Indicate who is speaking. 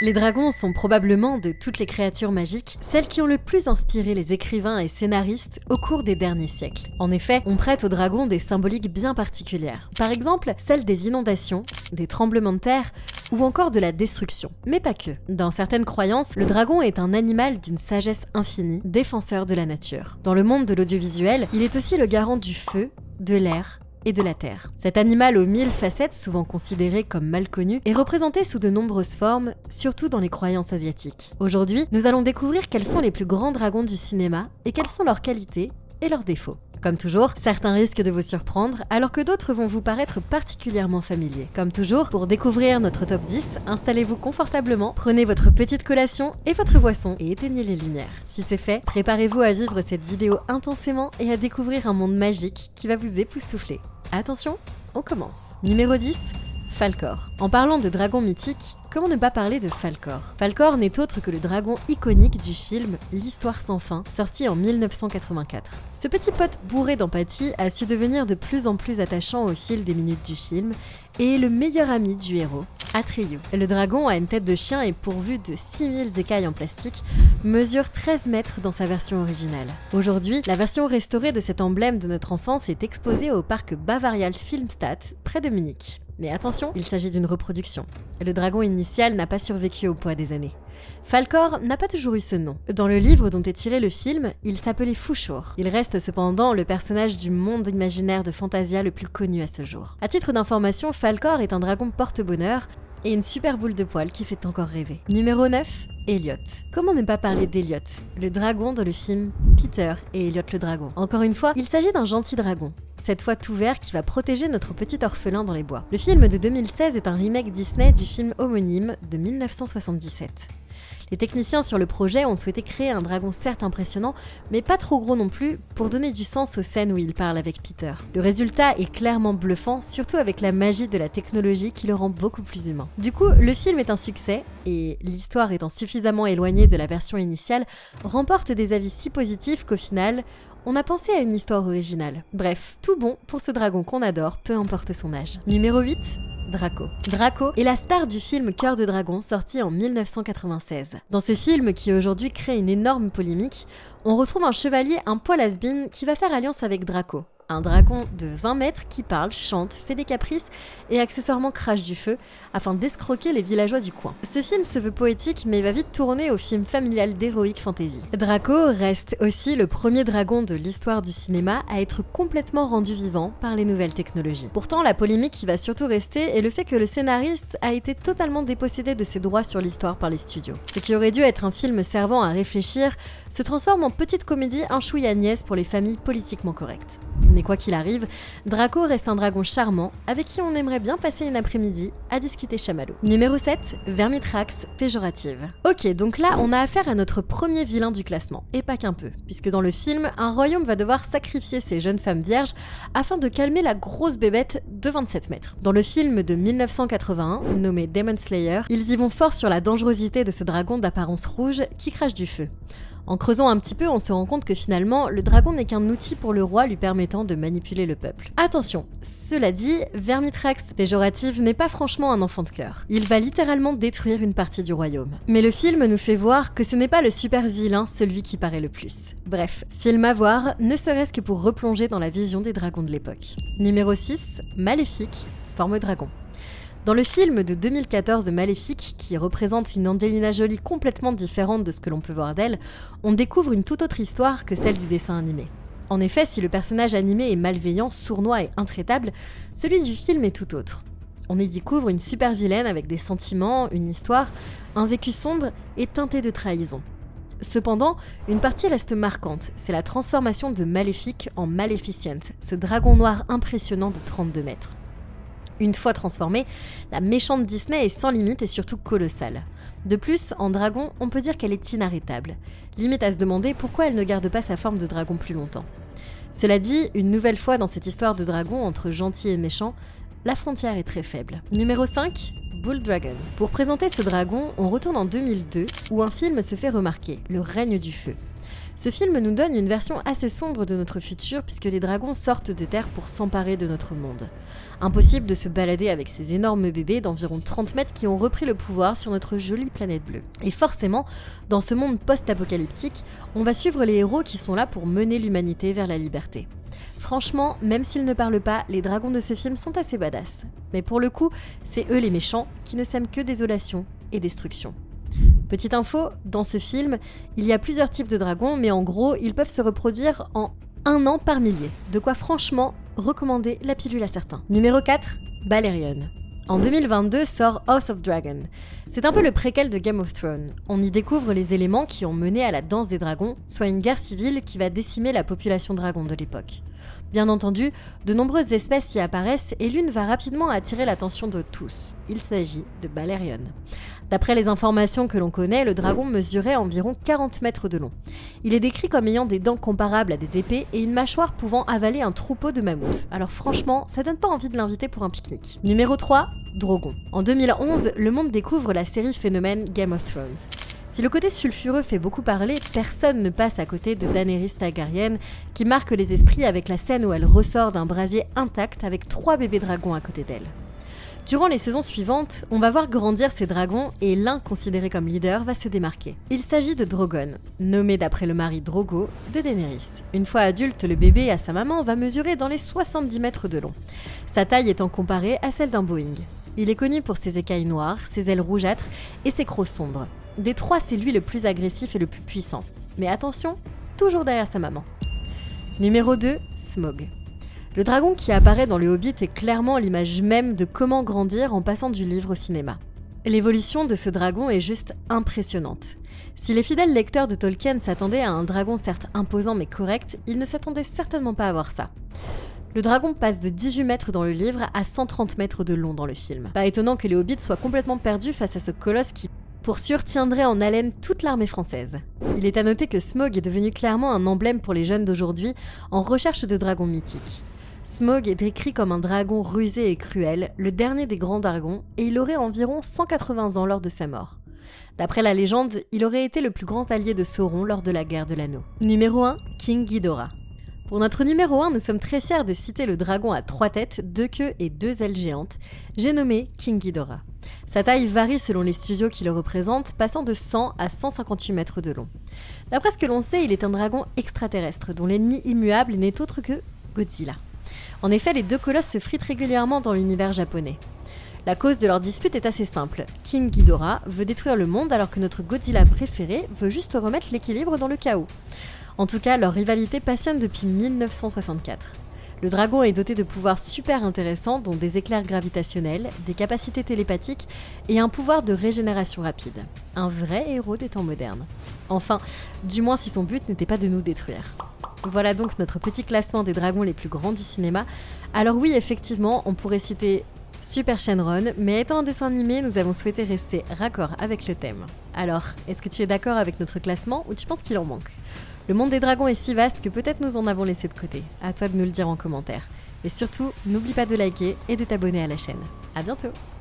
Speaker 1: Les dragons sont probablement, de toutes les créatures magiques, celles qui ont le plus inspiré les écrivains et scénaristes au cours des derniers siècles. En effet, on prête aux dragons des symboliques bien particulières. Par exemple, celle des inondations, des tremblements de terre ou encore de la destruction. Mais pas que. Dans certaines croyances, le dragon est un animal d'une sagesse infinie, défenseur de la nature. Dans le monde de l'audiovisuel, il est aussi le garant du feu, de l'air et de la terre. Cet animal aux 1000 facettes, souvent considéré comme mal connu, est représenté sous de nombreuses formes, surtout dans les croyances asiatiques. Aujourd'hui, nous allons découvrir quels sont les plus grands dragons du cinéma et quelles sont leurs qualités et leurs défauts. Comme toujours, certains risquent de vous surprendre, alors que d'autres vont vous paraître particulièrement familiers. Comme toujours, pour découvrir notre top 10, installez-vous confortablement, prenez votre petite collation et votre boisson et éteignez les lumières. Si c'est fait, préparez-vous à vivre cette vidéo intensément et à découvrir un monde magique qui va vous époustoufler. Attention, on commence. Numéro 10. Falkor. En parlant de dragons mythiques, comment ne pas parler de Falkor? Falkor n'est autre que le dragon iconique du film L'Histoire sans fin, sorti en 1984. Ce petit pote bourré d'empathie a su devenir de plus en plus attachant au fil des minutes du film et est le meilleur ami du héros, Atreyu. Le dragon a une tête de chien et pourvu de 6000 écailles en plastique, mesure 13 mètres dans sa version originale. Aujourd'hui, la version restaurée de cet emblème de notre enfance est exposée au parc Bavarial Filmstadt, près de Munich. Mais attention, il s'agit d'une reproduction. Le dragon initial n'a pas survécu au poids des années. Falkor n'a pas toujours eu ce nom. Dans le livre dont est tiré le film, il s'appelait Fushor. Il reste cependant le personnage du monde imaginaire de Fantasia le plus connu à ce jour. À titre d'information, Falkor est un dragon porte-bonheur et une super boule de poil qui fait encore rêver. Numéro 9. Elliot. Comment ne pas parler d'Elliot, le dragon dans le film Peter et Elliot le dragon. Encore une fois, il s'agit d'un gentil dragon, cette fois tout vert qui va protéger notre petit orphelin dans les bois. Le film de 2016 est un remake Disney du film homonyme de 1977. Les techniciens sur le projet ont souhaité créer un dragon certes impressionnant, mais pas trop gros non plus, pour donner du sens aux scènes où il parle avec Peter. Le résultat est clairement bluffant, surtout avec la magie de la technologie qui le rend beaucoup plus humain. Du coup, le film est un succès, et l'histoire étant suffisamment éloignée de la version initiale, remporte des avis si positifs qu'au final, on a pensé à une histoire originale. Bref, tout bon pour ce dragon qu'on adore, peu importe son âge. Numéro 8. Draco. Draco est la star du film Cœur de Dragon, sorti en 1996. Dans ce film, qui aujourd'hui crée une énorme polémique, on retrouve un chevalier un poil has-been qui va faire alliance avec Draco. Un dragon de 20 mètres qui parle, chante, fait des caprices et accessoirement crache du feu afin d'escroquer les villageois du coin. Ce film se veut poétique mais va vite tourner au film familial d'heroic fantasy. Draco reste aussi le premier dragon de l'histoire du cinéma à être complètement rendu vivant par les nouvelles technologies. Pourtant, la polémique qui va surtout rester est le fait que le scénariste a été totalement dépossédé de ses droits sur l'histoire par les studios. Ce qui aurait dû être un film servant à réfléchir se transforme en petite comédie un chouïa niaise pour les familles politiquement correctes. Mais quoi qu'il arrive, Draco reste un dragon charmant avec qui on aimerait bien passer une après-midi à discuter chamallow. Numéro 7, Vermithrax péjorative. Ok, donc là on a affaire à notre premier vilain du classement, et pas qu'un peu, puisque dans le film, un royaume va devoir sacrifier ses jeunes femmes vierges afin de calmer la grosse bébête de 27 mètres. Dans le film de 1981, nommé Demon Slayer, ils y vont fort sur la dangerosité de ce dragon d'apparence rouge qui crache du feu. En creusant un petit peu, on se rend compte que finalement, le dragon n'est qu'un outil pour le roi lui permettant de manipuler le peuple. Attention, cela dit, Vermithrax péjorative n'est pas franchement un enfant de cœur. Il va littéralement détruire une partie du royaume. Mais le film nous fait voir que ce n'est pas le super vilain celui qui paraît le plus. Bref, film à voir, ne serait-ce que pour replonger dans la vision des dragons de l'époque. Numéro 6, Maléfique, forme dragon. Dans le film de 2014 Maléfique, qui représente une Angelina Jolie complètement différente de ce que l'on peut voir d'elle, on découvre une toute autre histoire que celle du dessin animé. En effet, si le personnage animé est malveillant, sournois et intraitable, celui du film est tout autre. On y découvre une super vilaine avec des sentiments, une histoire, un vécu sombre et teinté de trahison. Cependant, une partie reste marquante, c'est la transformation de Maléfique en Maleficent, ce dragon noir impressionnant de 32 mètres. Une fois transformée, la méchante Disney est sans limite et surtout colossale. De plus, en dragon, on peut dire qu'elle est inarrêtable. Limite à se demander pourquoi elle ne garde pas sa forme de dragon plus longtemps. Cela dit, une nouvelle fois dans cette histoire de dragon entre gentil et méchant, la frontière est très faible. Numéro 5, Bull Dragon. Pour présenter ce dragon, on retourne en 2002 où un film se fait remarquer, Le règne du feu. Ce film nous donne une version assez sombre de notre futur puisque les dragons sortent de terre pour s'emparer de notre monde. Impossible de se balader avec ces énormes bébés d'environ 30 mètres qui ont repris le pouvoir sur notre jolie planète bleue. Et forcément, dans ce monde post-apocalyptique, on va suivre les héros qui sont là pour mener l'humanité vers la liberté. Franchement, même s'ils ne parlent pas, les dragons de ce film sont assez badass. Mais pour le coup, c'est eux les méchants qui ne sèment que désolation et destruction. Petite info, dans ce film, il y a plusieurs types de dragons, mais en gros, ils peuvent se reproduire en 1 an par millier. De quoi franchement recommander la pilule à certains. Numéro 4, Balerion. En 2022 sort House of Dragon. C'est un peu le préquel de Game of Thrones. On y découvre les éléments qui ont mené à la danse des dragons, soit une guerre civile qui va décimer la population dragon de l'époque. Bien entendu, de nombreuses espèces y apparaissent et l'une va rapidement attirer l'attention de tous. Il s'agit de Balerion. D'après les informations que l'on connaît, le dragon mesurait environ 40 mètres de long. Il est décrit comme ayant des dents comparables à des épées et une mâchoire pouvant avaler un troupeau de mammouths. Alors franchement, ça donne pas envie de l'inviter pour un pique-nique. Numéro 3, Drogon. En 2011, le monde découvre la série phénomène Game of Thrones. Si le côté sulfureux fait beaucoup parler, personne ne passe à côté de Daenerys Targaryen qui marque les esprits avec la scène où elle ressort d'un brasier intact avec 3 bébés dragons à côté d'elle. Durant les saisons suivantes, on va voir grandir ces dragons et l'un considéré comme leader va se démarquer. Il s'agit de Drogon, nommé d'après le mari Drogo de Daenerys. Une fois adulte, le bébé à sa maman va mesurer dans les 70 mètres de long, sa taille étant comparée à celle d'un Boeing. Il est connu pour ses écailles noires, ses ailes rougeâtres et ses crocs sombres. Des 3, c'est lui le plus agressif et le plus puissant. Mais attention, toujours derrière sa maman. Numéro 2, Smaug. Le dragon qui apparaît dans le Hobbit est clairement l'image même de comment grandir en passant du livre au cinéma. L'évolution de ce dragon est juste impressionnante. Si les fidèles lecteurs de Tolkien s'attendaient à un dragon certes imposant mais correct, ils ne s'attendaient certainement pas à voir ça. Le dragon passe de 18 mètres dans le livre à 130 mètres de long dans le film. Pas étonnant que les hobbits soient complètement perdus face à ce colosse qui, pour sûr, tiendrait en haleine toute l'armée française. Il est à noter que Smaug est devenu clairement un emblème pour les jeunes d'aujourd'hui en recherche de dragons mythiques. Smaug est décrit comme un dragon rusé et cruel, le dernier des grands dragons, et il aurait environ 180 ans lors de sa mort. D'après la légende, il aurait été le plus grand allié de Sauron lors de la guerre de l'Anneau. Numéro 1, King Ghidorah. Pour notre numéro 1, nous sommes très fiers de citer le dragon à 3 têtes, 2 queues et 2 ailes géantes. J'ai nommé King Ghidorah. Sa taille varie selon les studios qui le représentent, passant de 100 à 158 mètres de long. D'après ce que l'on sait, il est un dragon extraterrestre, dont l'ennemi immuable n'est autre que Godzilla. En effet, les 2 colosses se fritent régulièrement dans l'univers japonais. La cause de leur dispute est assez simple. King Ghidorah veut détruire le monde alors que notre Godzilla préféré veut juste remettre l'équilibre dans le chaos. En tout cas, leur rivalité passionne depuis 1964. Le dragon est doté de pouvoirs super intéressants dont des éclairs gravitationnels, des capacités télépathiques et un pouvoir de régénération rapide. Un vrai héros des temps modernes. Enfin, du moins si son but n'était pas de nous détruire. Voilà donc notre petit classement des dragons les plus grands du cinéma. Alors oui, effectivement, on pourrait citer Super Shenron, mais étant un dessin animé, nous avons souhaité rester raccord avec le thème. Alors, est-ce que tu es d'accord avec notre classement ou tu penses qu'il en manque ? Le monde des dragons est si vaste que peut-être nous en avons laissé de côté. À toi de nous le dire en commentaire. Et surtout, n'oublie pas de liker et de t'abonner à la chaîne. À bientôt!